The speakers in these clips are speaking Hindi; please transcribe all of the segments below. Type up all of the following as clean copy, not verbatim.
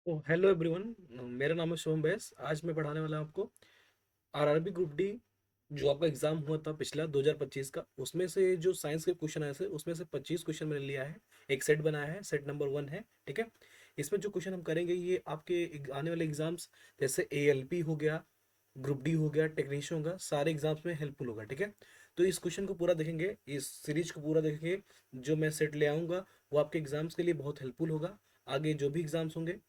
ओ हेलो एवरीवन। मेरा नाम है शुभम बैस। आज मैं पढ़ाने वाला हूं आपको आरआरबी ग्रुप डी। जो आपका एग्जाम हुआ था पिछला 2025 का, उसमें से जो साइंस के क्वेश्चन आए थे उसमें से 25 क्वेश्चन मैंने लिया है। एक सेट बनाया है, सेट नंबर 1 है। ठीक है। इसमें जो क्वेश्चन हम करेंगे ये आपके आने वाले एग्जाम्स जैसे एएलपी हो गया, ग्रुप डी हो गया, टेक्नीशियन होगा, सारे एग्जाम्स में हेल्पफुल होगा। ठीक है। तो इस क्वेश्चन को पूरा देखेंगे, इस सीरीज को पूरा देखेंगे। जो मैं सेट ले आऊंगा वो आपके एग्जाम्स के लिए बहुत हेल्पफुल होगा। आगे जो भी एग्जाम्स होंगे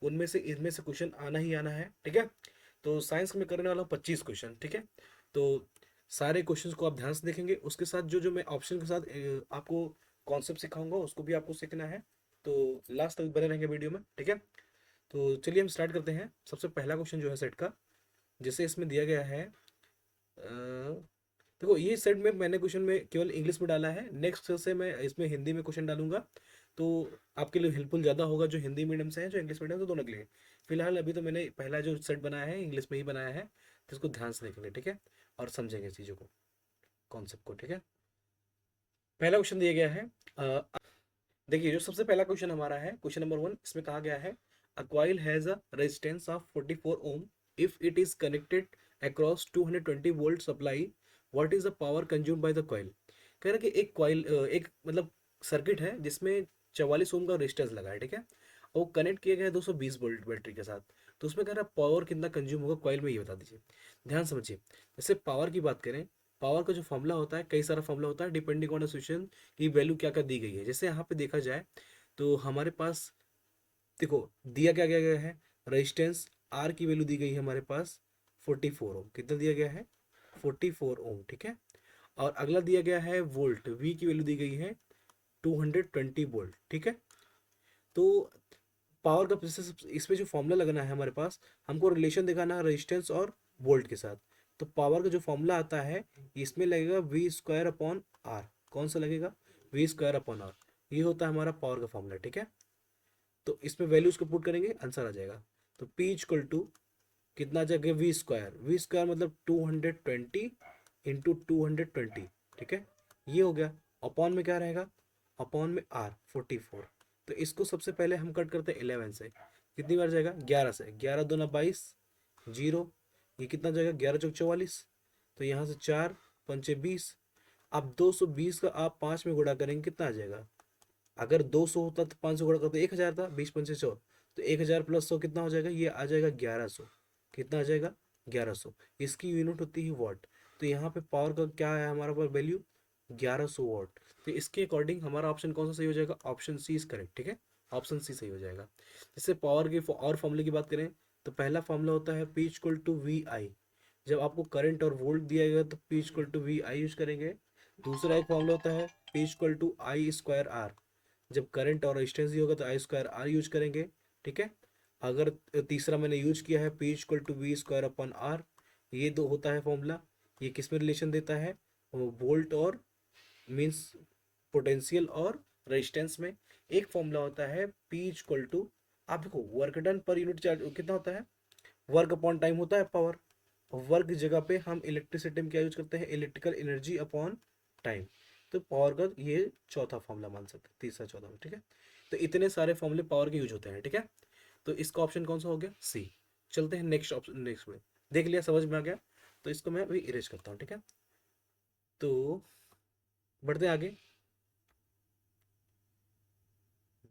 उनमें से इनमें से क्वेश्चन आना ही आना है। ठीक है। तो साइंस में करने वाला हूँ 25 क्वेश्चन। ठीक है। तो सारे क्वेश्चंस को आप ध्यान से देखेंगे, उसके साथ जो जो मैं ऑप्शन के साथ आपको कॉन्सेप्ट सिखाऊंगा उसको भी आपको सीखना है। तो लास्ट तक बने रहेंगे वीडियो में। ठीक है। तो चलिए हम स्टार्ट करते हैं। सबसे पहला क्वेश्चन जो है सेट का, जैसे इसमें दिया गया है। देखो ये सेट में मैंने क्वेश्चन में केवल इंग्लिश में डाला है, नेक्स्ट से मैं इसमें हिंदी में क्वेश्चन डालूंगा। तो आपके लिए हेल्पफुल ज़्यादा होगा जो हिंदी मीडियम से है, जो इंग्लिश मीडियम से, दोनों के लिए। फिलहाल अभी तो मैंने पहला जो सेट बनाया है इंग्लिश में ही बनाया है, तो इसको ध्यान से देखेंगे। ठीक है। और समझेंगे चीज़ों को, कॉन्सेप्ट को। ठीक है। पहला क्वेश्चन दिया गया है। देखिए जो सबसे पहला क्वेश्चन हमारा है, क्वेश्चन नंबर 1, इसमें कहा गया है a coil has a resistance of 44 ohm if it is connected across 220 volt supply, what is the power consumed by the coil. कह रहा है कि एक कॉइल, एक मतलब सर्किट है जिसमें 44 ओम का रेजिस्टेंस लगा है। ठीक है। और कनेक्ट किया गया है 220 वोल्ट बैटरी के साथ। तो उसमें कह रहा है पावर कितना कंज्यूम होगा कॉइल में, ये बता दीजिए। ध्यान समझिए। जैसे पावर की बात करें, पावर का जो फॉर्मूला होता है, कई सारा फॉर्मूला होता है डिपेंडिंग ऑन द सिचुएशन की वैल्यू क्या क्या दी गई है। जैसे यहाँ पे देखा जाए तो हमारे पास, देखो दिया क्या गया है, रेजिस्टेंस आर की वैल्यू दी गई है हमारे पास 44 ओम। कितना दिया गया है? 44 ओम। ठीक है। और अगला दिया गया है वोल्ट, वी की वैल्यू दी गई है 220 वोल्ट। ठीक है। तो पावर का इसमें जो फॉर्मूला लगना है हमारे पास, हमको रिलेशन दिखाना है रेजिस्टेंस और वोल्ट के साथ। तो पावर का जो फॉर्मूला आता है इसमें लगेगा वी स्क्वायर अपॉन आर। कौन सा लगेगा? V square upon R. ये होता है हमारा पावर का फॉर्मूला। ठीक है। तो इसमें वैल्यूज को पुट करेंगे, आंसर आ जाएगा। तो पी इक्वल टू कितना आ जाएगा? वी स्क्वायर, वी स्क्वायर मतलब 220 इंटू 220। ठीक है। ये हो गया। अपॉन में क्या रहेगा? अपॉन में आर 44। तो इसको सबसे पहले हम कट करते हैं 11 से। कितनी बार जाएगा? 11 से। 11 दूना 22, जीरो। ये कितना जाएगा? 11 चौक 44। तो यहाँ से 4 पंचे 20। अब 220 का आप 5 में गुणा करेंगे, कितना आ जाएगा? अगर 200 होता तो 500 गुणा करते 1000 था, 20 पंचे 100। तो 1000 प्लस 100 कितना हो जाएगा? ये आ जाएगा 1100। कितना आ जाएगा? 1100। इसकी यूनिट होती है वॉट। तो यहाँ पे पावर का क्या है हमारा पास वैल्यू? 1100 वॉट। तो इसके अकॉर्डिंग हमारा ऑप्शन कौन सा सही हो जाएगा? Option C is correct. ठीक है। ऑप्शन सी सही हो जाएगा। जैसे पावर के और फॉर्मूले की बात करें तो पहला फॉर्मूला होता है P equal to V I. जब आपको करंट और वोल्ट दिया गया तो P equal to V I use करेंगे। दूसरा एक फॉर्मूला होता है P equal to I square R. जब करंट और रेजिस्टेंस ही होगा तो आई स्क्वायर आर यूज करेंगे। ठीक है। अगर तीसरा मैंने यूज किया है P equal to V square upon R. ये दो होता है फॉर्मूला। ये किस में रिलेशन देता है? वोल्ट और मीन्स पोटेंशियल और रेजिस्टेंस में। एक फॉर्मूला होता है पी इक्वल टू, आप देखो work done per unit charge कितना होता है? वर्क अपॉन टाइम होता है पावर। वर्क की जगह पे हम इलेक्ट्रिसिटी में क्या यूज करते हैं? Electrical energy upon time. तो पावर का ये चौथा फॉर्मूला मान सकते हैं, तीसरा चौथा। ठीक है। तो इतने सारे फॉर्मूले पावर के यूज होते हैं। ठीक है। तो इसका ऑप्शन कौन सा हो गया? सी। चलते हैं नेक्स्ट ऑप्शन, नेक्स्ट में। देख लिया, समझ में आ गया। तो इसको मैं अभी इरेज करता हूँ। ठीक है। तो बढ़ते हैं आगे,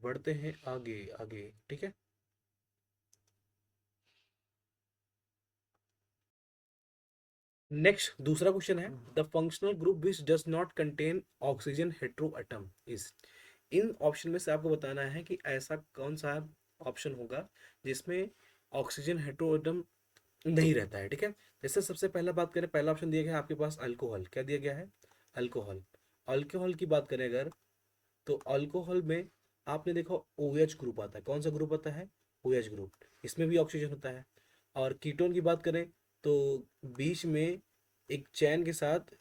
बढ़ते हैं आगे आगे। ठीक है। नेक्स्ट दूसरा क्वेश्चन है the functional group which does not contain oxygen hetero atom is. In option में से आपको बताना है कि ऐसा कौन सा ऑप्शन होगा जिसमें ऑक्सीजन हेट्रो एटम नहीं रहता है। ठीक है। जैसे सबसे पहला बात करें, पहला ऑप्शन दिया गया है आपके पास अल्कोहल। क्या दिया गया है? अल्कोहल। अल्कोहल की बात करें अगर, तो अल्कोहल में आपने देखा OH ग्रुप आता है। कौन सा ग्रुप आता है? OH group. इसमें भी ऑक्सीजन होता है। और कीटोन की बात करें तो बीच में एक चैन के साथ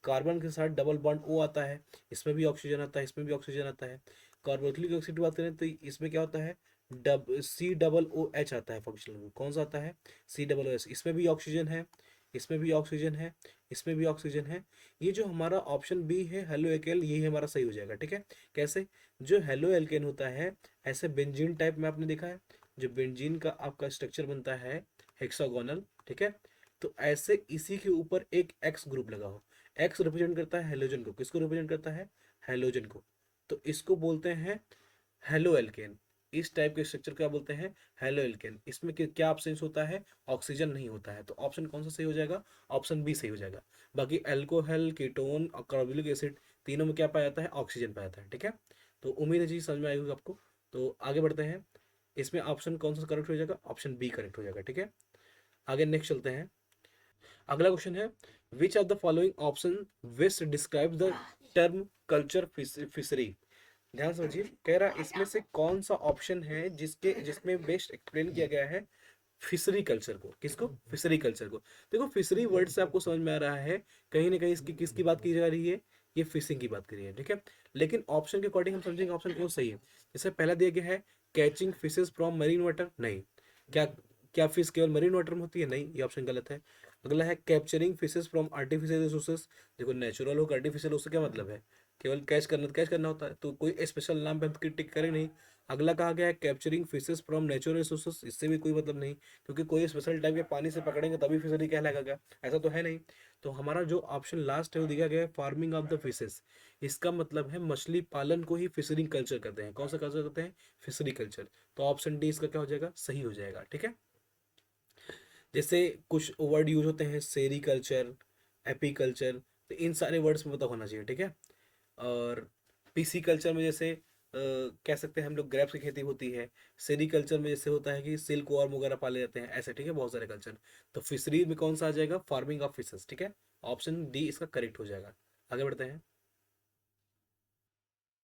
कार्बन के साथ डबल बॉन्ड O आता है। इसमें भी ऑक्सीजन आता है, इसमें भी ऑक्सीजन आता है। कार्बोक्सिलिक एसिड की बात करें तो इसमें क्या होता है? C OOH आता है फंक्शनल ग्रुप। कौन सा आता है? COOH। इसमें भी ऑक्सीजन है, इसमें भी ऑक्सीजन है, इसमें भी ऑक्सीजन है। ये जो हमारा ऑप्शन बी है हेलो एल्केन, ये हमारा सही हो जाएगा। ठीक है। कैसे? जो हेलो एल्केन होता है, ऐसे बेंजीन टाइप में आपने देखा है, जो बेंजीन का आपका स्ट्रक्चर बनता है हेक्सागोनल, ठीक है, तो ऐसे इसी के ऊपर एक एक्स ग्रुप लगा हो। एक्स रिप्रेजेंट करता है हेलोजन को, किसको रिप्रेजेंट करता है, हेलोजन को, तो इसको बोलते हैं हेलो एल्केन। इस टाइप के स्ट्रक्चर क्या बोलते हैं, हेलो एल्केन। इसमें क्या ऑप्शंस होता है, ऑक्सीजन नहीं होता है, तो ऑप्शन कौन सा सही हो जाएगा, ऑप्शन बी सही हो जाएगा। बाकी अल्कोहल, कीटोन और कार्बोक्सिलिक एसिड तीनों में क्या पाया जाता है, ऑक्सीजन पाया जाता है, ठीक है। तो उम्मीद है जी समझ में आएगी आपको। तो आगे बढ़ते हैं, इसमें ऑप्शन कौन सा करेक्ट हो जाएगा, ऑप्शन बी करेक्ट हो जाएगा, ठीक है। आगे नेक्स्ट चलते हैं। अगला क्वेश्चन है, which are the following option which describe the term culture fishery. ध्यान समझिए, कह रहा है इसमें से कौन सा ऑप्शन है जिसमें बेस्ट एक्सप्लेन किया गया है फिशरी कल्चर को, किसको, फिशरी कल्चर को। देखो फिशरी वर्ड से आपको समझ में आ रहा है कहीं ना कहीं इसकी किसकी बात की जा रही है, ये फिशिंग की बात कर रही है, ठीक है। लेकिन ऑप्शन के अकॉर्डिंग हम समझेंगे ऑप्शन क्यों सही है। जैसे पहला दिया गया है catching fishes from marine water, नहीं। क्या क्या फिश केवल मरीन वाटर में होती है, नहीं, ये ऑप्शन गलत है। अगला है capturing fishes from artificial resources. देखो नेचुरल हो आर्टिफिशियल, उससे क्या मतलब है, केवल कैच करना होता है, तो कोई स्पेशल नाम पे हम टिक करें नहीं। अगला कहा गया है capturing fishes from natural resources, इससे भी कोई मतलब नहीं, क्योंकि कोई स्पेशल टाइप के पानी से पकड़ेंगे तभी फिशरी कहलाएगा क्या, ऐसा तो है नहीं। तो हमारा जो ऑप्शन लास्ट है वो दिया गया है फार्मिंग ऑफ द फिशेस। इसका मतलब है मछली पालन को ही फिशरी कल्चर करते हैं। कौन सा कल्चर करते हैं, फिशरी कल्चर। तो ऑप्शन डी इसका क्या हो जाएगा, सही हो जाएगा, ठीक है। जैसे कुछ वर्ड यूज होते हैं सेरी कल्चर, एपीकल्चर, तो इन सारे वर्ड्स में पता होना चाहिए, ठीक है। और पीसी कल्चर में जैसे कह सकते हैं हम लोग ग्रेप्स की खेती होती है। सेरी कल्चर में जैसे होता है कि सिल्क वर्म वगैरह पाले जाते हैं, ऐसे, ठीक है, बहुत सारे कल्चर। तो फिशरी में कौन सा आ जाएगा, फार्मिंग ऑफ फिशेस, ठीक है। ऑप्शन डी इसका करेक्ट हो जाएगा। आगे बढ़ते हैं।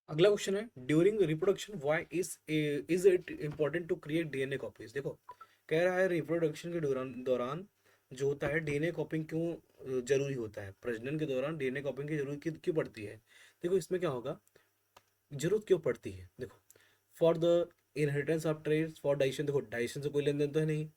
अगला क्वेश्चन है, during reproduction why is it important to create DNA copies. देखो कह रहा है रिप्रोडक्शन के दौरान दौरान जो होता है डीएनए कॉपिंग क्यों जरूरी होता है, प्रजनन के दौरान डीएनए कॉपिंग की जरूरत क्यों क्यों पड़ती है। देखो इसमें क्या होगा, जरूरत क्यों पड़ती है, देखो for the inheritance of trades, for digestion, देखो डाइजेशन से कोई लेन देन तो है नहीं,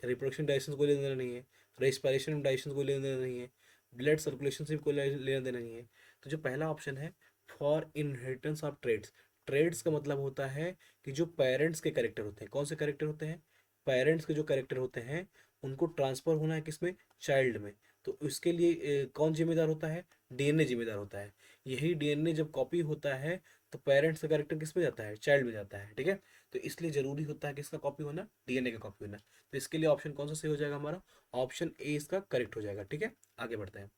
रिप्रोडक्शन डाइजेशन से कोई लेन देना नहीं है, रेस्पिरेशन डाइजेशन से कोई लेन देना नहीं है, ब्लड सर्कुलेशन से भी कोई लेना देना नहीं है। तो जो पहला ऑप्शन है for inheritance of trades, trades का मतलब होता है कि जो पेरेंट्स के कैरेक्टर होते हैं, कौन से कैरेक्टर होते हैं, पेरेंट्स के जो कैरेक्टर होते हैं उनको ट्रांसफर होना है किसमें, चाइल्ड में। तो इसके लिए कौन जिम्मेदार होता है, डीएनए जिम्मेदार होता है। यही डीएनए जब कॉपी होता है तो पेरेंट्स का कैरेक्टर किस में जाता है, चाइल्ड में जाता है, ठीक है। तो इसलिए जरूरी होता है किसका कॉपी होना, डीएनए का कॉपी होना। तो इसके लिए ऑप्शन कौन सा सही हो जाएगा हमारा, ऑप्शन ए इसका करेक्ट हो जाएगा, ठीक है। आगे बढ़ते हैं।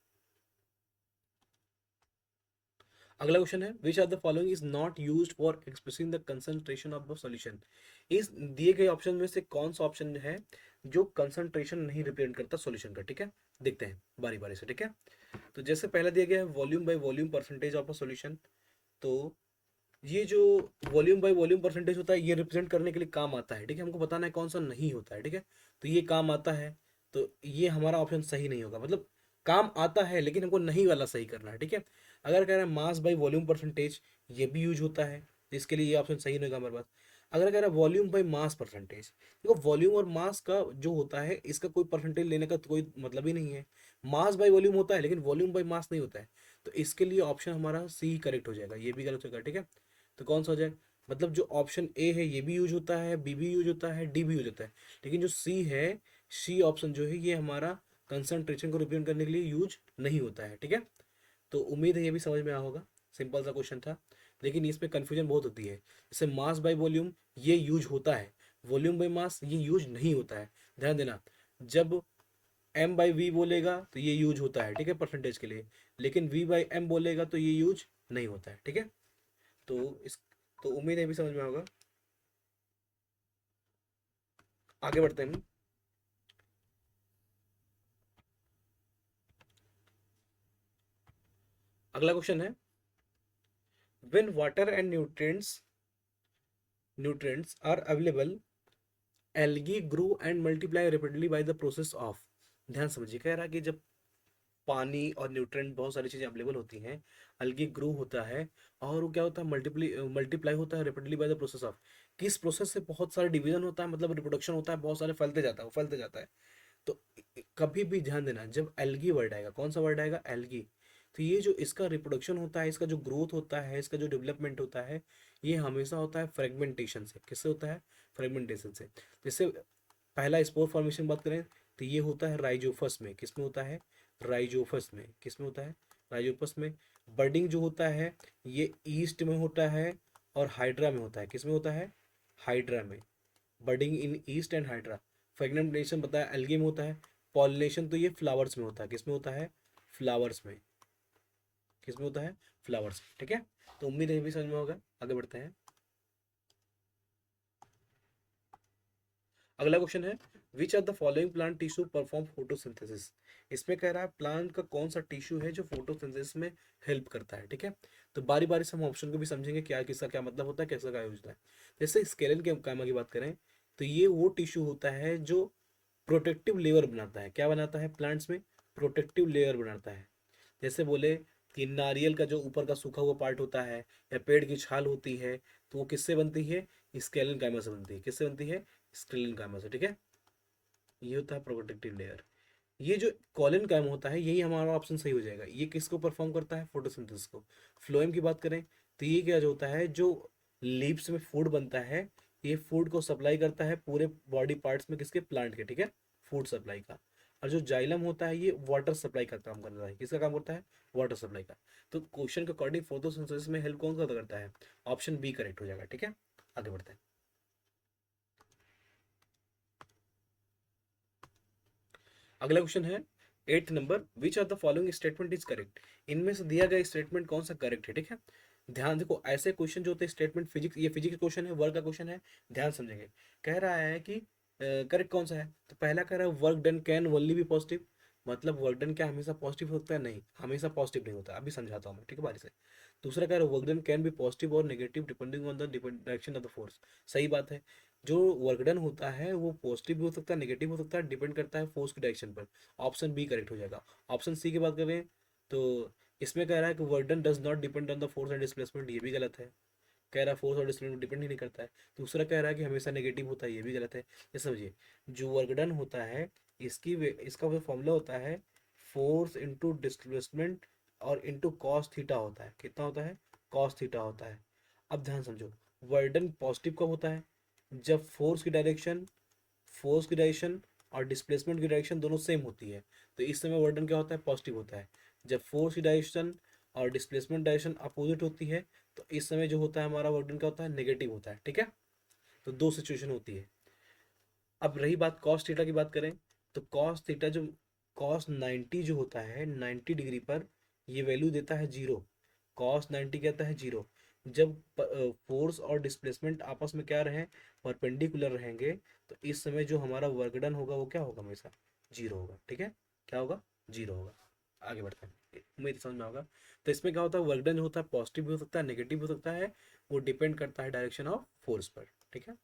अगला क्वेश्चन है, which are the following is not used for expressing the concentration of the solution. इस दिए गए ऑप्शन में से कौन सा ऑप्शन है जो कंसंट्रेशन नहीं रिप्रेजेंट करता सॉल्यूशन का, ठीक है। देखते हैं बारी बारी से, ठीक है। तो जैसे पहला दिया गया है volume by volume percentage of a solution, तो ये जो वॉल्यूम बाय वॉल्यूम परसेंटेज होता है ये रिप्रेजेंट करने के लिए काम आता है, ठीक है। हमको बताना है कौन सा नहीं होता है, ठीक है। तो ये काम आता है, तो ये हमारा ऑप्शन सही नहीं होगा, मतलब काम आता है लेकिन हमको नहीं वाला सही करना है, ठीक है। अगर कह रहे हैं मास बाय वॉल्यूम परसेंटेज, ये भी यूज होता है, तो इसके लिए ये ऑप्शन सही नहीं होगा हमारे पास। अगर कह रहा है वॉल्यूम बाय मास परसेंटेज, देखो वॉल्यूम और मास का जो होता है इसका कोई परसेंटेज लेने का तो कोई मतलब ही नहीं है। मास बाय वॉल्यूम होता है लेकिन वॉल्यूम बाय मास नहीं होता है। तो इसके लिए ऑप्शन हमारा सी करेक्ट हो जाएगा, ये भी गलत होगा, ठीक है। तो कौन सा हो जाए, मतलब जो ऑप्शन ए है ये भी यूज होता है, बी भी यूज होता है, डी भी यूज होता है, लेकिन जो सी है, सी ऑप्शन जो है ये हमारा कंसंट्रेशन को रिप्रेजेंट करने के लिए यूज नहीं होता है, ठीक है। तो उम्मीद है ये भी समझ में आया होगा, सिंपल सा क्वेश्चन था। लेकिन इसमें कंफ्यूजन बहुत होती है, जैसे मास बाय वॉल्यूम ये यूज होता है, वॉल्यूम बाय मास ये यूज नहीं होता है। ध्यान देना, जब एम बाई वी बोलेगा तो ये यूज होता है, ठीक है, परसेंटेज के लिए, लेकिन वी बाई एम बोलेगा तो ये यूज नहीं होता है, ठीक है। तो इस तो उम्मीद है भी समझ में होगा। आगे बढ़ते हैं। अगला क्वेश्चन है, when water and nutrients are available algae grow and multiply rapidly by the process of. ध्यान समझिए, कह रहा है कि जब पानी और न्यूट्रिएंट बहुत सारी चीजें अवेलेबल होती हैं, अलगी ग्रो होता है और वो क्या होता है, मल्टीप्लाई होता है rapidly by the process of. किस प्रोसेस से बहुत सारे डिवीजन होता है, मतलब रिप्रोडक्शन होता है, बहुत सारे फैलते जाता है, वो फैलते जाता है। तो कभी भी ध्यान देना, जब एल्गी वर्ड आएगा, कौन सा वर्ड आएगा, एल्गी, तो ये जो इसका रिप्रोडक्शन होता है, इसका जो ग्रोथ होता है, इसका जो डेवलपमेंट होता है, ये हमेशा होता है फ्रेगमेंटेशन से। किससे होता है? फ्रेगमेंटेशन से। जैसे पहला स्पोर फॉर्मेशन बात करें तो ये होता है राइजोफस में। किसमें होता है? राइजोफस में। किसमें होता है? राइजोफस में। बर्डिंग जो होता है ये ईस्ट में होता है और हाइड्रा में होता है। किसमें होता है? हाइड्रा में। बर्डिंग इन ईस्ट एंड हाइड्रा। फ्रेगमेंटेशन बताया एल्गी में होता है। पॉलिनेशन तो ये फ्लावर्स में होता है। किसमें होता है? फ्लावर्स में। किसमें होता है? फ्लावर्स। ठीक है, तो उम्मीद है ये भी समझ में होगा। आगे बढ़ते हैं। अगला क्वेश्चन है which are the following plant tissue perform photosynthesis. इसमें कह रहा है प्लांट का कौन सा टिश्यू है जो फोटोसिंथेसिस में हेल्प करता है। ठीक है, तो बारी बारी से हम ऑप्शन को भी समझेंगे क्या किसका क्या मतलब होता है, कैसा क्या यूज होता है। जैसे स्केलन के कामा की बात करें तो ये वो टिश्यू होता है जो प्रोटेक्टिव लेयर बनाता है। क्या बनाता है? प्लांट्स में प्रोटेक्टिव लेयर बनाता है। जैसे बोले कि नारियल का जो ऊपर का सूखा हुआ पार्ट होता है या पेड़ की छाल होती है तो वो किससे बनती है? स्केलन काइमा से बनती है। किससे बनती है? स्केलन काइमा से। ठीक है, ये होता है प्रोटेक्टिव लेयर। ये जो कॉलिन काइम होता है यही हमारा ऑप्शन सही हो जाएगा। ये किसको परफॉर्म करता है? फोटोसिंथेसिस को। फ्लोएम की बात करें तो ये क्या जो होता है, जो लीव्स में फूड बनता है, ये फूड को सप्लाई करता है पूरे बॉडी पार्ट्स में। किसके? प्लांट के। ठीक है, फूड सप्लाई का। और जो जाइलम होता है ये वाटर सप्लाई का काम करता है। किसका काम करता है? वाटर सप्लाई का। तो क्वेश्चन के अकॉर्डिंग फोटोसिंथेसिस में हेल्प कौन सा करता है? ऑप्शन बी करेक्ट हो जाएगा। ठीक है, आगे बढ़ते हैं। अगला क्वेश्चन है 8th number which are the following statement is correct. इनमें से दिया गया स्टेटमेंट कौन सा करेक्ट है? ठीक है, ध्यान देखो ऐसे क्वेश्चन जो होते हैं स्टेटमेंट फिजिक्स, ये फिजिक्स का क्वेश्चन है, वर्क का क्वेश्चन है, ध्यान समझेंगे। कह रहा है कि करेक्ट कौन सा है, तो पहला कह रहा है work done can only be positive. मतलब वर्क डन क्या हमेशा पॉजिटिव होता है? नहीं, हमेशा पॉजिटिव नहीं होता। अभी समझाता हूँ मैं, ठीक है, बारी से। दूसरा कह रहा है work done can be positive और negative depending on the direction of the force. सही बात है, जो वर्क डन होता है वो पॉजिटिव भी हो सकता है, नेगेटिव हो सकता है, डिपेंड करता है फोर्स की डायरेक्शन पर। ऑप्शन बी करेक्ट हो जाएगा। ऑप्शन सी की बात करें तो इसमें कह रहा है कि work done does not depend on the force and displacement. ये भी गलत है, कह रहा है फोर्स और डिस्प्लेसमेंट डिपेंड ही नहीं करता है। दूसरा कह रहा है कि हमेशा नेगेटिव होता है। ये भी गलत है। ये समझिए, जो वर्क डन होता है इसका जो फॉर्मूला होता है फोर्स इंटू डिस्प्लेसमेंट और इंटू कॉस थीटा होता है। कितना होता है? कॉस थीटा होता है। अब ध्यान समझो, वर्क डन पॉजिटिव कब होता है? जब फोर्स की डायरेक्शन और डिस्प्लेसमेंट की डायरेक्शन दोनों सेम होती है, तो इस समय वर्क डन क्या होता है? पॉजिटिव होता है। जब फोर्स की डायरेक्शन और डिस्प्लेसमेंट डायरेक्शन अपोजिट होती है तो इस समय जो होता है हमारा वर्क डन क्या होता है? नेगेटिव होता है। ठीक है, तो दो सिचुएशन होती है। अब रही बात कॉस थीटा की बात करें तो कॉस थीटा जो कॉस 90 जो होता है 90 डिग्री पर ये वैल्यू देता है जीरो। कॉस 90 कहता है जीरो। जब फोर्स और डिस्प्लेसमेंट आपस में क्या रहे? परपेंडिकुलर रहेंगे, तो इस समय जो हमारा वर्क डन होगा वो क्या होगा? हमेशा जीरो होगा। ठीक है, क्या होगा? जीरो होगा। आगे बढ़ते हैं, उम्मीद समझ में होगा। तो इसमें क्या होता है, वर्क डन जो होता है पॉजिटिव भी हो सकता है, नेगेटिव भी हो सकता है, वो डिपेंड करता है डायरेक्शन ऑफ फोर्स पर। ठीक है,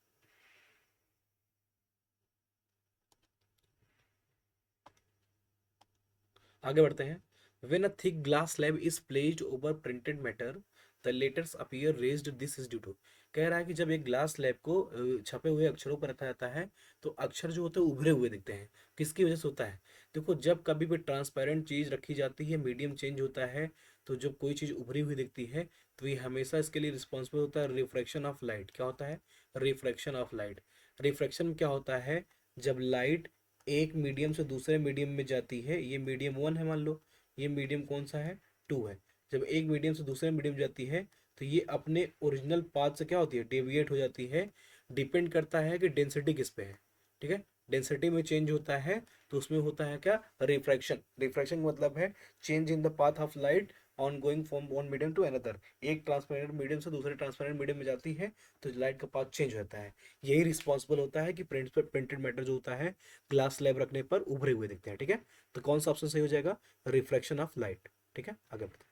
आगे बढ़ते हैं। When a thick glass slab is placed over printed matter, the letters appear raised. This is due to, कह रहा है कि जब एक ग्लास स्लैब को छपे हुए अक्षरों पर रखा जाता है तो अक्षर जो होते हैं उभरे हुए दिखते हैं। किसकी वजह से होता है? देखो, जब कभी भी ट्रांसपेरेंट चीज रखी जाती है, मीडियम चेंज होता है, तो जब कोई चीज उभरी हुई दिखती है तो ये हमेशा इसके लिए रिस्पॉन्सिबल होता है रिफ्रैक्शन ऑफ लाइट। क्या होता है? Refraction of light. रिफ्रैक्शन में क्या होता है, जब लाइट एक मीडियम से दूसरे मीडियम में जाती है, ये मीडियम वन है मान लो, ये मीडियम कौन सा है? टू है। जब एक मीडियम से दूसरे मीडियम जाती है तो ये अपने ओरिजिनल पाथ से क्या होती है? डेविएट हो जाती है। डिपेंड करता है कि डेंसिटी किस पे है। ठीक है, डेंसिटी में चेंज होता है तो उसमें होता है क्या? रिफ्रैक्शन। रिफ्रैक्शन मतलब है change in the path of light on going from one medium to another. एक ट्रांसपेरेंट मीडियम से दूसरे ट्रांसपेरेंट मीडियम में जाती है तो लाइट का पाथ चेंज होता है। यही रिस्पॉन्सिबल होता है कि प्रिंटेड मैटर जो होता है ग्लास स्लैब रखने पर उभरे हुए दिखते हैं। ठीक है, तो कौन सा ऑप्शन सही हो जाएगा? Reflection of light. ठीक है, आगे बढ़ते हैं।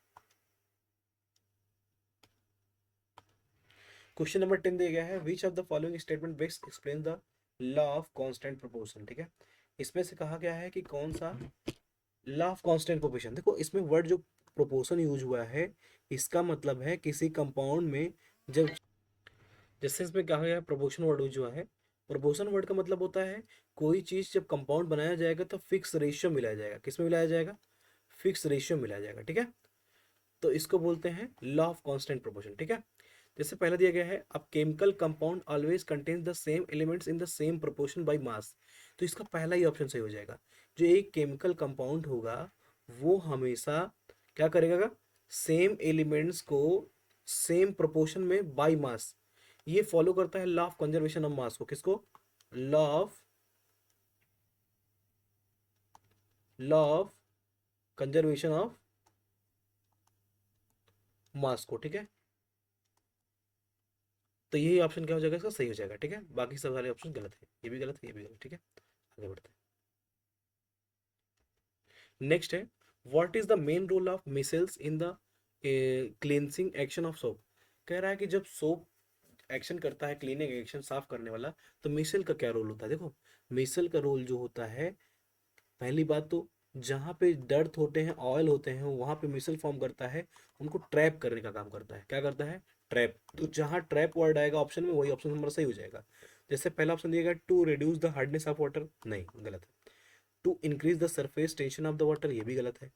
क्वेश्चन नंबर 10 दिया गया है विच of the following statement best explain the law of constant proportion. ठीक है, इसमें से कहा गया है कि कौन सा लॉ ऑफ कांस्टेंट प्रोपोर्शन। देखो, इसमें वर्ड जो प्रोपोर्शन यूज हुआ है इसका मतलब है किसी कंपाउंड में जब, जैसे इसमें कहा गया प्रोपोर्शन वर्ड यूज हुआ है। प्रोपोर्शन वर्ड का मतलब होता है कोई चीज जब कंपाउंड बनाया जाएगा तो फिक्स रेशियो मिलाया जाएगा। किसमें मिलाया जाएगा? फिक्स रेशियो मिलाया जाएगा। ठीक है, तो इसको बोलते हैं लॉ ऑफ कांस्टेंट प्रोपोर्शन, ठीक है। जैसे पहले दिया गया है, अब chemical compound always contains the same elements in the same proportion by mass. तो इसका पहला ही ऑप्शन सही हो जाएगा। जो एक केमिकल कंपाउंड होगा वो हमेशा क्या करेगा, सेम एलिमेंट्स को सेम प्रोपोर्शन में बाय मास, ये फॉलो करता है law of conservation of mass को। किसको? Law of conservation of mass को, ठीक है। तो यही ऑप्शन क्या हो जाएगा, इसका सही हो जाएगा, ठीक है। बाकी सब सारे ऑप्शन गलत है, ये भी गलत है, ये भी गलत, ठीक है। आगे बढ़ते हैं। नेक्स्ट है, what is the main role of micelles in the cleansing action of soap. कह रहा है कि जब सोप एक्शन करता है, क्लीनिंग एक्शन, साफ करने वाला, तो मिसल का क्या रोल होता है। देखो, मिसल का रोल जो होता है, पहली बात तो जहाँ पे डर्ट होते हैं, ऑयल होते हैं, वहां पे मिसल फॉर्म करता है, उनको ट्रैप करने का काम करता है। क्या करता है? ट्रैप। तो जहाँ ट्रैप वर्ड आएगा ऑप्शन में, वही ऑप्शन हमारा सही हो जाएगा। जैसे पहला ऑप्शन दिया गया to reduce the hardness of water, नहीं, गलत है। To increase the surface tension of the water, ये भी गलत है।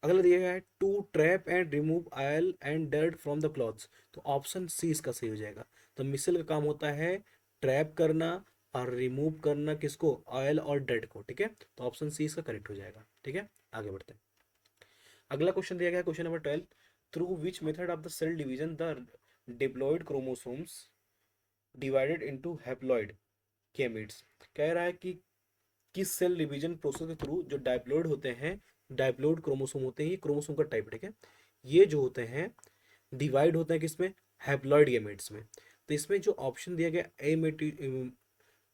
अगला दिया गया है to trap and remove oil and dirt from the clothes, तो ऑप्शन सी इसका सही हो जाएगा। तो मिसल का काम होता है ट्रैप करना और रिमूव करना, किसको? ऑयल और डर्ट को, ठीक है। तो ऑप्शन सी इसका करेक्ट हो जाएगा, ठीक है। आगे बढ़ते हैं। अगला क्वेश्चन दिया गया, question number 12, through which method of the cell division the diploid chromosomes divided into haploid gametes. कह रहा है कि किस सेल डिवीजन प्रोसेस के थ्रू जो डायप्लॉइड होते हैं, डायप्लॉइड क्रोमोसोम होते हैं, ये क्रोमोसोम का टाइप, ठीक है, ये जो होते हैं डिवाइड होते हैं किसमें? हैप्लॉइड गैमेट्स में। तो इसमें जो ऑप्शन दिया गया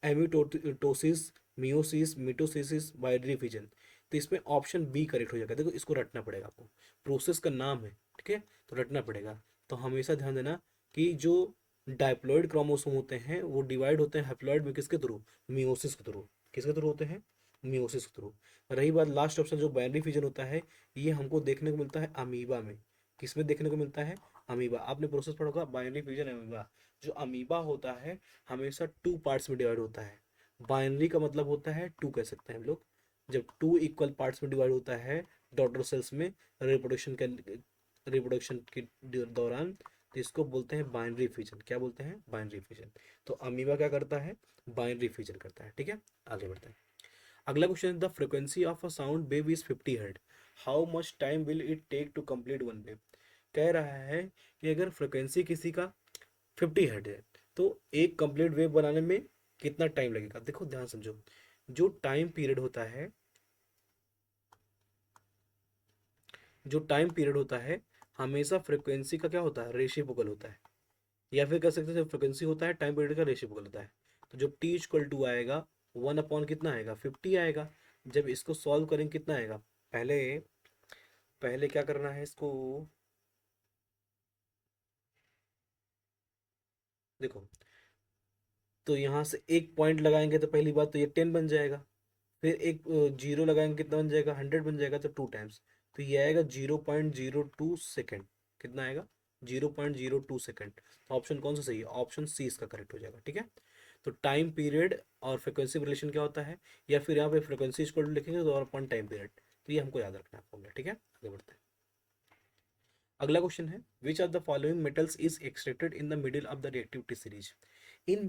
एमिटोसिस, मियोसिस, मिटोसिस, बाइनरी फिजन, तो इसमें ऑप्शन बी करेक्ट हो जाएगा। देखो, इसको रटना पड़ेगा आपको, प्रोसेस का नाम है, ठीक है, तो रटना पड़ेगा। तो हमेशा ध्यान देना कि जो डायप्लॉइड क्रोमोसोम होते हैं वो डिवाइड होते हैं हैप्लॉइड में, किसके थ्रू? मियोसिस के थ्रू। किसके थ्रू होते हैं? मियोसिस के थ्रू। रही बात लास्ट ऑप्शन जो बाइनरी फिजन होता है, ये हमको देखने को मिलता है अमीबा में। किसमें देखने को मिलता है? अमीबा। आपने प्रोसेस पढ़ा होगा बाइनरी फिजन, अमीबा। जो अमीबा होता है हमेशा टू पार्ट्स में डिवाइड होता है। बाइनरी का मतलब होता है टू, कह सकते हैं हम लोग। जब टू इक्वल पार्ट्स में डिवाइड होता है डॉटर सेल्स में, रिप्रोडक्शन के दौरान, तो इसको बोलते हैं बाइनरी फिजन। क्या बोलते हैं? Binary fission. तो अमीबा क्या करता है? बाइनरी फिजन करता है, ठीक है। आगे बढ़ते हैं। अगला question, the frequency of a sound wave is 50 hertz, how much time will it take to complete one wave. कह रहा है कि अगर फ्रिक्वेंसी किसी का 50 हर्ट है, तो एक कंप्लीट वेव बनाने में कितना टाइम लगेगा। देखो ध्यान समझो, जो टाइम पीरियड होता है, जो टाइम पीरियड होता है हमेशा फ्रिक्वेंसी का क्या होता है? रेसिप्रोकल होता है। या फिर कह सकते हैं फ्रिक्वेंसी होता है टाइम पीरियड का रेसिप्रोकल होता है। तो जब टी इक्वल टू आएगा, वन अपॉन कितना आएगा? 50 आएगा। जब इसको सॉल्व करेंगे कितना आएगा? पहले पहले क्या करना है इसको, देखो, तो यहाँ से एक पॉइंट लगाएंगे तो पहली बात तो ये 10 बन जाएगा। फिर एक जीरो लगाएंगे, कितना बन जाएगा? 100 बन जाएगा, तो टू टाइम्स। तो ये आएगा 0.02 सेकेंड। कितना आएगा? 0.02 सेकेंड। तो ऑप्शन कौन सा सही है? ऑप्शन सी इसका करेक्ट हो जाएगा, ठीक है। तो टाइम पीरियड और फ्रिक्वेंसी रिलेशन क्या होता है, या फिर यहाँ पे फ्रिक्वेंसी इक्वल टू लिखेंगे तो और अपॉन टाइम पीरियड। तो ये हमको याद रखना है फॉर्मूला, ठीक है। आगे बढ़ते हैं। अगला क्वेश्चन है, विच of the following metals is extracted in the middle of the reactivity series. In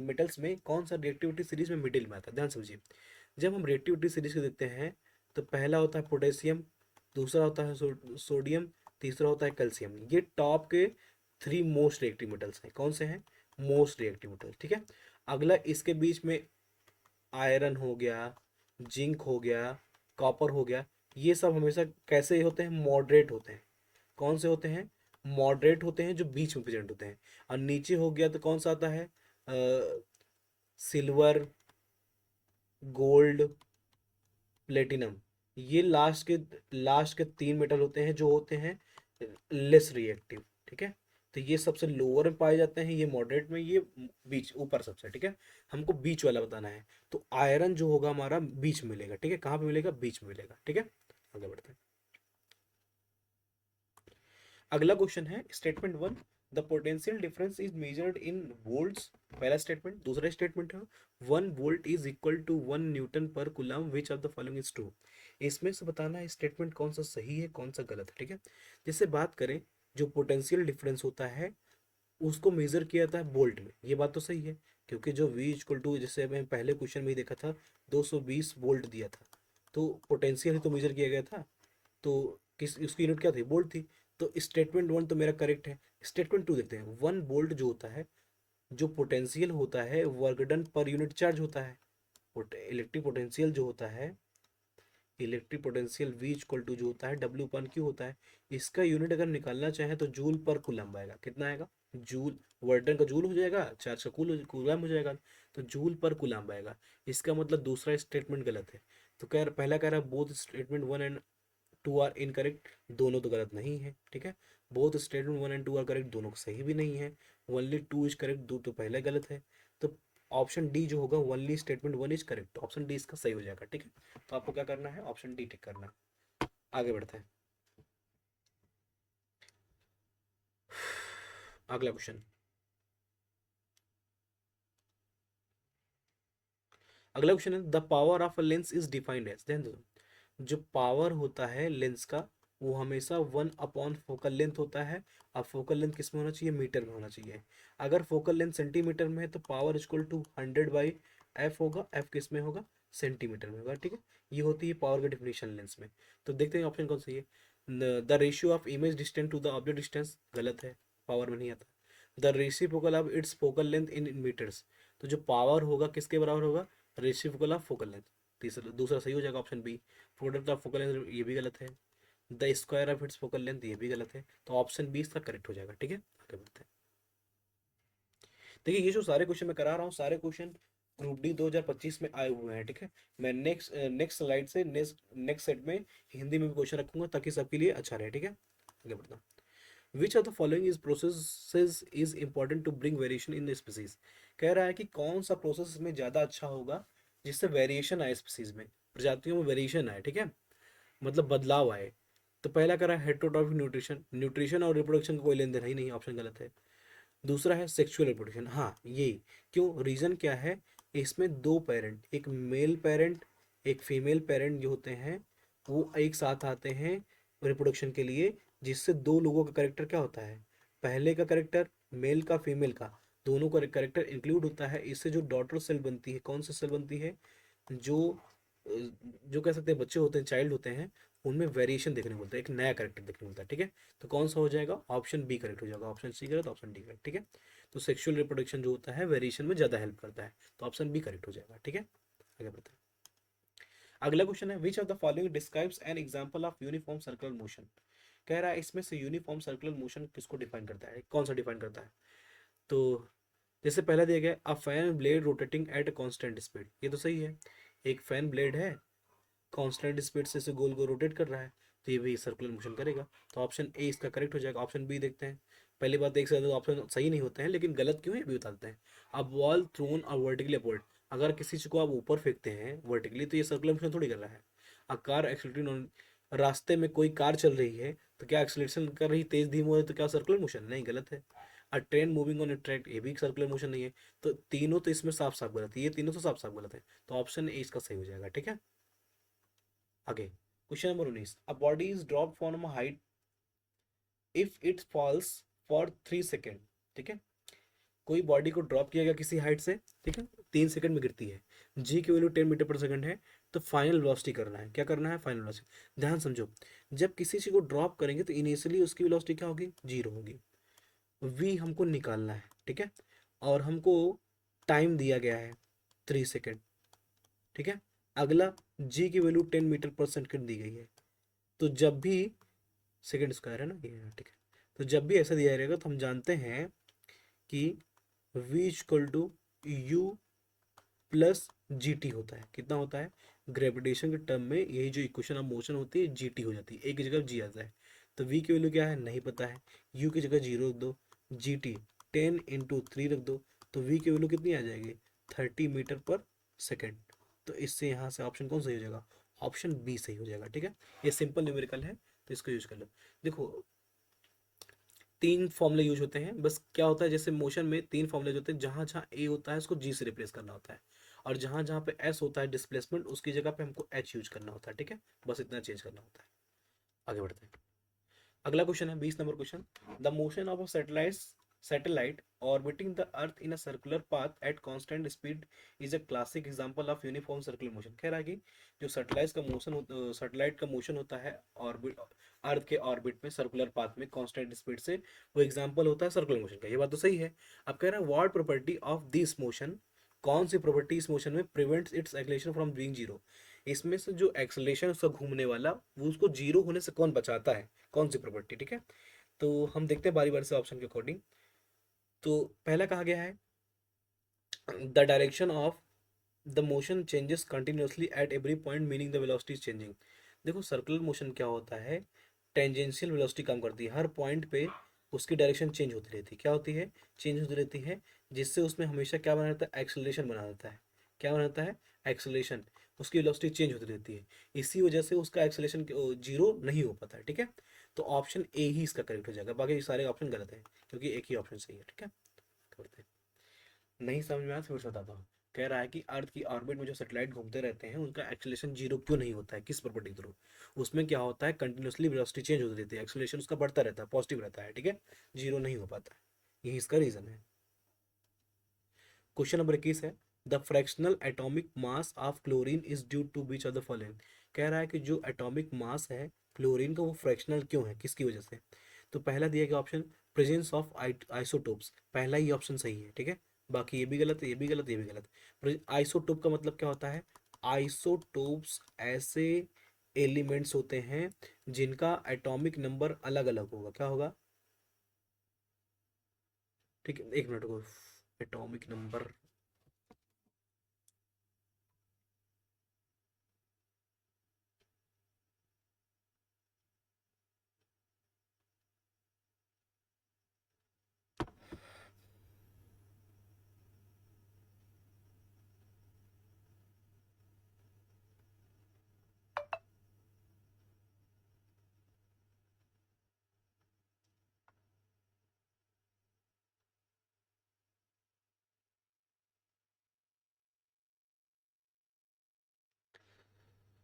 metals में कौन सा रिएक्टिविटी सीरीज में मिडिल में आता है? ध्यान समझिए, जब हम रिएक्टिविटी सीरीज को देखते हैं तो पहला होता है पोटेशियम, दूसरा होता है सोडियम, तीसरा होता है कैल्शियम। ये टॉप के थ्री मोस्ट रिएक्टिव मेटल्स हैं। कौन से हैं? मोस्ट रिएक्टिव मेटल, ठीक है। अगला इसके बीच में आयरन हो गया, जिंक हो गया, कॉपर हो गया, ये सब हमेशा कैसे होते हैं? मॉडरेट होते हैं। कौन से होते हैं? मॉडरेट होते हैं, जो बीच में प्रेजेंट होते हैं। और नीचे हो गया तो कौन सा आता है? Silver, gold, platinum. ये लास्ट के तीन मेटल होते हैं जो होते हैं लेस रिएक्टिव, ठीक है। तो ये सबसे लोअर में पाए जाते हैं, ये मॉडरेट में, ये बीच ऊपर सबसे, ठीक है। हमको बीच वाला बताना है। तो आयरन जो होगा हमारा बीच में मिलेगा, ठीक है। कहाँ पे मिलेगा? बीच में मिलेगा, ठीक है। आगे बढ़ते हैं। अगला क्वेश्चन है statement one, the potential difference is measured in volts. पहला स्टेटमेंट। दूसरा स्टेटमेंट है 1 volt is equal to 1 newton per coulomb, which of the following is true. इसमें से बताना है स्टेटमेंट कौन सा सही है कौन सा गलत है, ठीक है। जैसे बात करें, जो पोटेंशियल डिफरेंस होता है उसको मेजर किया जाता है वोल्ट में, ये बात तो सही है, क्योंकि जो V इक्वल टू, जैसे मैं पहले क्वेश्चन में ही देखा था 220 वोल्ट दिया था, तो पोटेंशियल ही तो मेजर किया गया था, तो किस उसकी यूनिट क्या थी, वोल्ट थी। तो स्टेटमेंट वन तो मेरा करेक्ट है। स्टेटमेंट टू देखते हैं, 1 वोल्ट जो होता है, जो पोटेंशियल होता है work done per unit charge होता है। इलेक्ट्रिक पोटेंशियल जो होता है, electric potential V equal to जो होता है W अपन क्यू होता है, इसका यूनिट अगर निकालना चाहें तो जूल पर कूलम्ब आएगा। कितना आएगा, जूल, वर्डन का जूल हो जाएगा, चार्ज का कूलम्ब हो जाएगा, तो जूल पर कूलम्ब आएगा। इसका मतलब दूसरा स्टेटमेंट गलत है। तो कह पहला कह रहा है both statement 1 and 2 are incorrect, दोनों तो गलत नहीं है, ठीक है। Both statement 1 and 2 are correct, दोनों सही भी नहीं है। ओनली 2 इज करेक्ट, दो तो पहले गलत है। तो ऑप्शन डी जो होगा, only statement 1 is correct, option D इसका सही हो जाएगा, ठीक है। तो आपको क्या करना है, ऑप्शन डी टिक करना है। आगे बढ़ते हैं, अगला क्वेश्चन। अगला क्वेश्चन है, the power of a lens is defined as, ध्यान दो, जो पावर होता है लेंस का वो हमेशा 1 अपॉन फोकल लेंथ होता है। अब फोकल लेंथ किस में होना चाहिए, मीटर में होना चाहिए। अगर फोकल लेंथ सेंटीमीटर में है तो पावर इक्वल टू 100/f होगा, f किस में होगा, सेंटीमीटर में होगा, ठीक है। ये होती है पावर की डिफिनेशन लेंस में। तो देखते हैं ऑप्शन कौन सा है। The ratio of image distance to the object distance, गलत है, पावर में नहीं आता। The reciprocal of its focal length in metres, तो जो पावर होगा किसके बराबर होगा, रेसिप्रोकल ऑफ फोकल लेंथ। तीसरा दूसरा सही हो जाएगा option B. Product of focal length ये भी गलत है। The square of its focal length ये भी गलत है। तो ऑप्शन बी इसका करेक्ट हो जाएगा, ठीक है। आगे बढ़ते हैं। देखिए ये जो सारे क्वेश्चन मैं करा रहा हूँ, सारे क्वेश्चन ग्रुप डी 2025 में आए हुए हैं, ठीक है। मैं नेक्स्ट नेक्स्ट स्लाइड से नेक्स्ट नेक्स्ट सेट में हिंदी में भी क्वेश्चन रखूंगा ताकि सबके लिए अच्छा रहे, ठीक है। आगे बढ़ता हूँ। Which of the following is process is important to bring variation in the species, कह रहा है कि कौन सा प्रोसेस में ज़्यादा अच्छा होगा जिससे वेरिएशन आए स्पीसीज में, प्रजातियों में वेरिएशन आए, ठीक है, मतलब बदलाव आए। तो पहला करा हेटेरोट्रॉफिक न्यूट्रिशन, न्यूट्रिशन और रिप्रोडक्शन का कोई लेन देन ही नहीं, ऑप्शन गलत है। दूसरा है सेक्सुअल रिप्रोडक्शन, हाँ ये, क्यों, रीजन क्या है, इसमें दो पेरेंट, एक मेल पेरेंट एक फीमेल पेरेंट जो होते हैं वो एक साथ आते हैं रिप्रोडक्शन के लिए, जिससे दो लोगों का करेक्टर क्या होता है, पहले का करेक्टर मेल का फीमेल का दोनों का करेक्टर इंक्लूड होता है। इससे जो डॉटर सेल बनती है, कौन सी सेल बनती है, जो जो कह सकते हैं बच्चे होते हैं, चाइल्ड होते हैं, उनमें वेरिएशन देखने को मिलता है, एक नया करेक्टर देखने को मिलता है, ठीक है। तो कौन सा हो जाएगा, ऑप्शन बी करेक्ट हो जाएगा, ऑप्शन सी गलत, ऑप्शन डी करेक्ट, ठीक है। तो सेक्सुअल रिप्रोडक्शन जो होता है वेरिएशन में ज़्यादा हेल्प करता है, तो ऑप्शन बी करेक्ट हो जाएगा, ठीक है। आगे बढ़ते हैं। अगला क्वेश्चन है, विच of the following describes an example of uniform circular motion, कह रहा है इसमें से यूनिफॉर्म सर्कुलर मोशन किसको डिफाइन करता है, कौन सा डिफाइन करता है। तो जैसे पहला दिया गया, a fan blade rotating at a constant speed, ये तो सही है, एक फैन ब्लेड है, कांस्टेंट स्पीड से इसे गोल गोल रोटेट कर रहा है, तो ये भी सर्कुलर मोशन करेगा। तो ऑप्शन ए इसका करेक्ट हो जाएगा। ऑप्शन बी देखते हैं। पहली बात देख सकते हो ऑप्शन सही नहीं होते हैं, लेकिन गलत क्यों है ये भी बताते हैं। अब बॉल थ्रोन और वर्टिकली अपवर्ड, अगर किसी चीज को आप ऊपर फेंकते हैं वर्टिकली तो ये सर्कुलर मोशन थोड़ी कर रहा है। अ कार एक्सीलरेटिंग ऑन, रास्ते में कोई कार चल रही है तो क्या एक्सीलरेशन कर रही, तेज धीम हो रही, तो क्या सर्कुलर मोशन नहीं, गलत है। अ train moving on A track, ये भी सर्कुलर मोशन नहीं है। तो तीनों तो इसमें साफ साफ गलत है, ये तीनों तो साफ साफ गलत है। तो ऑप्शन ए इसका सही हो जाएगा, ठीक है। आगे question number 19, a body is drop from a height if it falls for 3 second, ठीक है। कोई बॉडी को ड्रॉप किया गया किसी हाइट से, ठीक है, 3 सेकंड में गिरती है, जी की वैल्यू 10 मीटर पर सेकंड है, तो फाइनल वेलोसिटी करना है, क्या करना है, फाइनल वेलोसिटी। ध्यान समझो, जब किसी चीज को ड्रॉप करेंगे तो इनिशियली उसकी वेलोसिटी क्या होगी, जीरो होगी। वी हमको निकालना है, ठीक है, और हमको टाइम दिया गया है 3 सेकेंड, ठीक है। अगला, जी की वैल्यू 10 मीटर पर सेकंड दी गई है, तो जब भी सेकंड स्क्वायर है ना ये, ठीक है, तो जब भी ऐसा दिया रहेगा तो हम जानते हैं कि v equal to U plus G T होता है। कितना होता है, ग्रेविटेशन के टर्म में यही जो इक्वेशन ऑफ मोशन होती है जी टी हो जाती है, एक की जगह जी आता है। तो v की वैल्यू क्या है नहीं पता है, u की जगह 0 रख दो, जी टी 10 × 3 रख दो, तो v की वैल्यू कितनी आ जाएगी, 30 मीटर पर सेकेंड। तो इससे यहाँ से ऑप्शन कौन सही हो जाएगा, ऑप्शन बी सही हो जाएगा, ठीक है। ये सिंपल न्यूमेरिकल है तो इसको यूज कर लो। देखो तीन फॉर्मूले यूज होते हैं बस। क्या होता है जैसे मोशन में तीन फॉर्मूले होते हैं, जहाँ जहाँ ए होता है उसको जी से रिप्लेस करना होता है, और जहाँ जहाँ पे एस होता है डिस्प्लेसमेंट, उसकी जगह पे हमको एच यूज करना होता है, ठीक है। बस इतना चेंज करना होता है। आगे बढ़ते हैं। अगला क्वेश्चन है 20 number question. The motion of a satellite orbiting the earth in a circular path at constant speed is a classic example of uniform circular motion. कह रहा है कि जो सैटेलाइट का मोशन होता है ऑर्बिट, अर्थ के ऑर्बिट में सर्कुलर पाथ में कांस्टेंट स्पीड से, वो एग्जांपल होता है सर्कुलर मोशन का। ये बात तो सही है। अब कह रहा है what property of this motion, कौन सी प्रॉपर्टी इस मोशन में prevents it's acceleration from being zero. इसमें से जो एक्सलेशन उसका घूमने वाला, वो उसको जीरो होने से कौन बचाता है, कौन सी प्रॉपर्टी, ठीक है। तो हम देखते हैं बारी बारी से ऑप्शन के अकॉर्डिंग। तो पहला कहा गया है the direction of the motion changes continuously at every point meaning the velocity is changing. देखो सर्कुलर मोशन क्या होता है, टेंजेंशियल वेलोसिटी काम करती है, हर पॉइंट पे उसकी डायरेक्शन चेंज होती रहती है। क्या होती है, चेंज होती रहती है, जिससे उसमें हमेशा क्या बना रहता है, एक्सेलरेशन बना रहता है। क्या बना रहता है, एक्सेलरेशन। उसकी वेलोसिटी चेंज होती रहती है, इसी वजह से उसका एक्सेलरेशन जीरो नहीं हो पाता है, ठीक है। तो ऑप्शन ए ही इसका करेक्ट हो जाएगा, बाकी सारे ऑप्शन गलत है, क्योंकि एक ही ऑप्शन सही है, ठीक है। करते हैं। नहीं समझ में आया तो फिर से बताता हूँ। कह रहा है कि अर्थ की ऑर्बिट में जो सैटेलाइट घूमते रहते हैं उनका एक्सेलरेशन जीरो क्यों नहीं होता है, किस प्रॉपर्टी थ्रू। उसमें क्या होता है, कंटिन्यूसली वेलोसिटी चेंज होती रहती है, एक्सेलरेशन उसका बढ़ता रहता है, पॉजिटिव रहता है, ठीक है। जीरो नहीं हो पाता है, यही इसका रीजन है। क्वेश्चन नंबर 21 है the fractional atomic mass of chlorine is due to which of the following. कह रहा है कि जो एटॉमिक मास है क्लोरीन का, वो फ्रैक्शनल क्यों है, किसकी वजह से। तो पहला दिया गया ऑप्शन प्रेजेंस ऑफ आइसोटोप्स, पहला ही ऑप्शन सही है, ठीक है। बाकी ये भी गलत है, ये भी गलत, ये भी गलत। आइसोटोप का मतलब क्या होता है, आइसोटोप्स ऐसे एलिमेंट्स होते हैं जिनका एटॉमिक नंबर अलग अलग होगा। क्या होगा, ठीक है, एक मिनट को। एटॉमिक नंबर,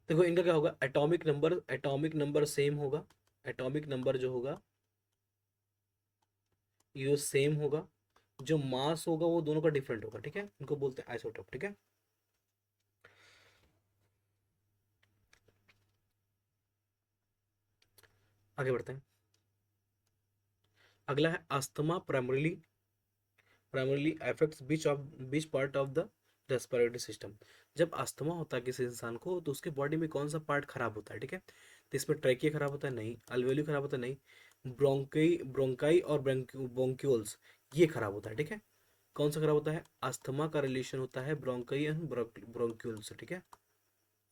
देखो इनका क्या होगा, एटॉमिक नंबर सेम होगा। एटॉमिक नंबर जो होगा ये सेम होगा, जो मास होगा वो दोनों का डिफरेंट होगा, ठीक है। इनको बोलते हैं आइसोटोप, ठीक है। आगे बढ़ते हैं। अगला है asthma primarily affects beach part of the respiratory system. जब अस्थमा होता है किसी इंसान को तो उसके बॉडी में कौन सा पार्ट खराब होता है, ठीक है। तो इसमें ट्रैकिया खराब होता है, नहीं। अल्वेली खराब होता है, नहीं। ब्रोंकाई और ब्रोंक्यूल्स, ये खराब होता है, ठीक है। कौन सा खराब होता है, अस्थमा का रिलेशन होता है ब्रोंकाई एंड ब्रोंक्यूल से, ठीक है।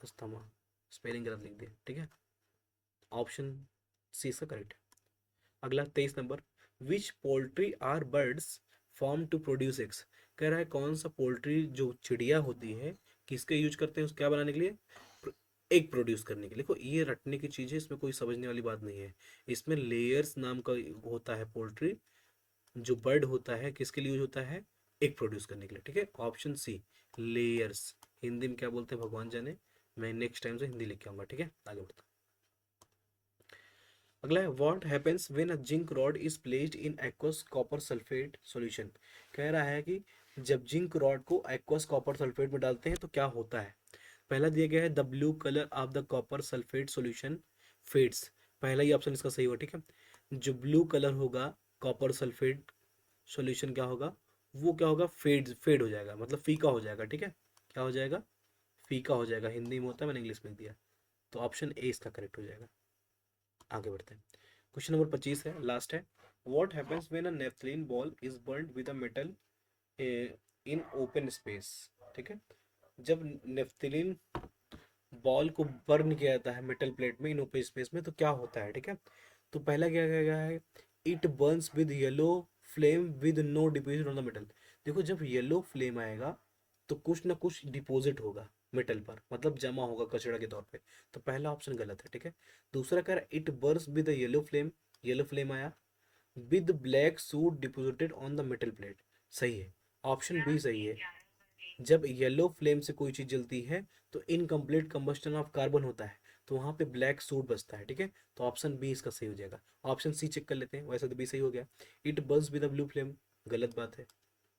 अस्थमा, स्पेलिंग गलत लिख दिया, ठीक है। ऑप्शन सी इसका करेक्ट है। अगला 23 number, which poultry are birds form to produce eggs. कह रहा है कौन सा पोल्ट्री जो चिड़िया होती है, किसके यूज करते हैं उस क्या बनाने के लिए, एग प्रोड्यूस करने के लिए। देखो ये रटने की चीज़ है, इसमें कोई समझने वाली बात नहीं है। इसमें लेयर्स नाम का होता है पोल्ट्री, जो बर्ड होता है किसके लिए यूज होता है, एग प्रोड्यूस करने के लिए, ठीक है। ऑप्शन सी लेयर्स, हिंदी में क्या बोलते हैं भगवान जाने, मैं नेक्स्ट टाइम से हिंदी लिख के आऊंगा, ठीक है। आगे बढ़ता हूं। अगला है what happens when a zinc rod is placed in aqueous copper sulphate solution. कह रहा है कि जब जिंक रॉड को एक्वस कॉपर सल्फेट में डालते हैं तो क्या होता है। पहला दिया गया है the blue colour of the copper sulphate solution fades, पहला ही ऑप्शन इसका सही होगा, ठीक है। जो ब्लू कलर होगा कॉपर सल्फेट सॉल्यूशन क्या होगा, वो क्या होगा, फेड हो जाएगा, मतलब फीका हो जाएगा, ठीक है। क्या हो जाएगा, फीका हो जाएगा, हिंदी में होता है, मैंने इंग्लिश में लिख दिया। तो ऑप्शन ए इसका करेक्ट हो जाएगा। आगे बढ़ते हैं। क्वेश्चन नंबर 25 है, लास्ट है। What happens when a naphthalene ball is burned with a metal in open space, ठीक है। जब नेफ्थलीन बॉल को बर्न किया जाता है मेटल प्लेट में इन ओपन स्पेस में तो क्या होता है, ठीक है। तो पहला क्या क्या गया है, it burns with yellow flame with no deposit on the metal. देखो जब येलो फ्लेम आएगा तो कुछ ना कुछ डिपॉजिट होगा मेटल पर, मतलब जमा होगा कचरा के तौर पे। तो पहला ऑप्शन गलत है, ठीक है। दूसरा कह रहा है it burns with yellow flame, yellow flame आया, with black soot deposited on the metal plate. सही है, ऑप्शन बी सही है। जब येलो फ्लेम से कोई चीज जलती है तो इनकम्प्लीट कंबस्टन ऑफ कार्बन होता है, तो वहां पे ब्लैक सूट बचता है, ठीक है। तो ऑप्शन बी इसका सही हो जाएगा। ऑप्शन सी चेक कर लेते हैं, वैसे तो बी सही हो गया। It burns with the blue flame, गलत बात है,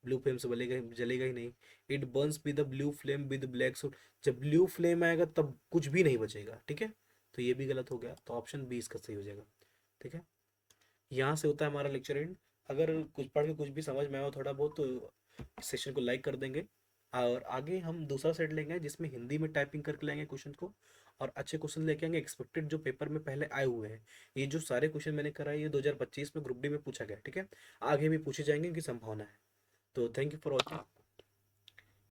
ब्लू फ्लेम से बलेगा जलेगा ही नहीं। It burns with the blue flame with black suit, जब ब्लू फ्लेम आएगा तब कुछ भी नहीं बचेगा, ठीक है। तो ये भी गलत हो गया, तो ऑप्शन बी इसका सही हो जाएगा, ठीक है। यहाँ से होता है हमारा लेक्चर एंड। अगर कुछ पढ़ के कुछ भी समझ में आया हो थोड़ा बहुत तो सेशन को लाइक कर देंगे। और आगे हम दूसरा सेट लेंगे जिसमें हिंदी में टाइपिंग करके लाएंगे क्वेश्चन को, और अच्छे क्वेश्चन लेके आएंगे एक्सपेक्टेड जो पेपर में पहले आए हुए हैं। ये जो सारे क्वेश्चन मैंने कराए ये 2025 में ग्रुप डी में पूछा गया, ठीक है। आगे भी पूछे जाएंगे, इनकी संभावना है। तो थैंक यू फॉर वॉचिंग।